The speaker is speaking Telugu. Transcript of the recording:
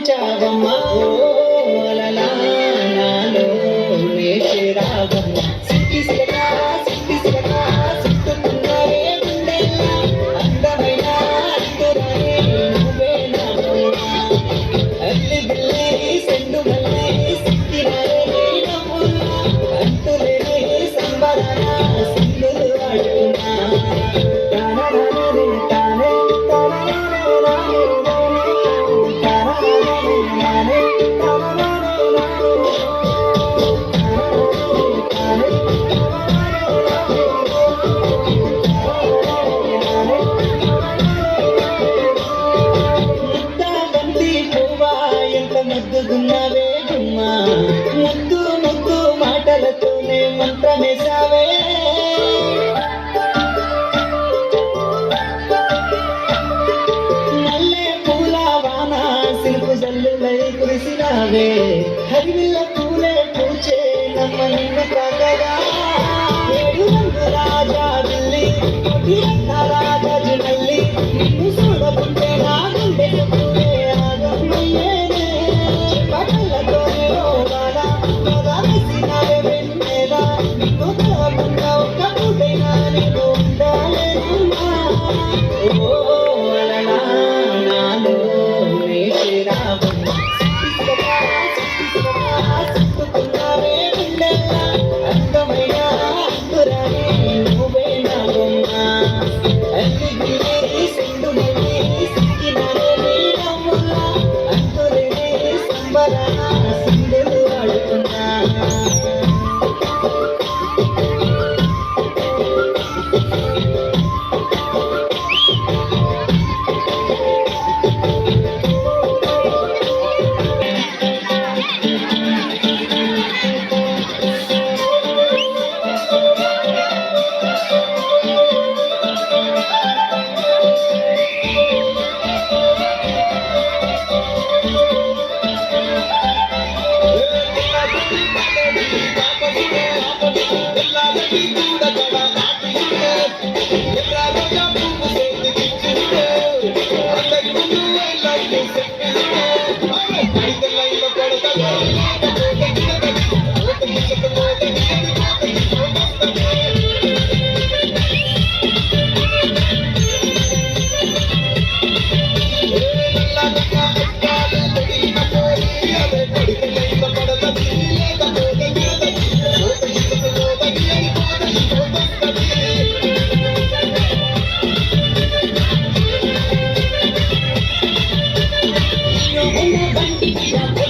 ఉంచావమ్మ ఓ అలలా నాలో వేషరావమ్మ సిట్టి సిలకా సిట్టి సిలకా సిట్టుకున్నావే గుండెల్లా అందమైన అంతురానే నువ్వే నా అల్లి బిల్లి సెండు మల్లి సిక్కినారే నీ నవ్వుల్లా అంతులేని సంబరాన సింధులు ఆడుతున్నా ముద్దుగున్నవే గుమ్మ ముద్దు ముద్దు మాటలతోనే మంత్రమేశావే మల్లె పూల వాన సిలుకు జల్లులై కురిసినావే హరివిల్ల పూలే పూచే నమ్మ నిన్ను కాకగా ఏడు రంగు రాజా ఢిల్లీ రాజా జునల్లి నిన్ను చూడకుంటే నా గుండె పూలే ఆగమయ్యేనే పటలతోనే ఓవాలా కదా వేసినావే వెన్నెల నిన్ను కాకుండా ఒక్క పూటైనా నేను ఉండాలేనమ్మా ఓ అలలా నాలో వేషరావమ్మ సిట్టుకున్నావే గుండెల్లా అందమైన అంతురానే నువ్వే నా బొమ్మ అల్లి గిరి సెండు మల్లి సిక్కినారే నీ నవ్వుల్లా అంతులేని సంబరాన సింధులు ఆడుతున్నా Yeah.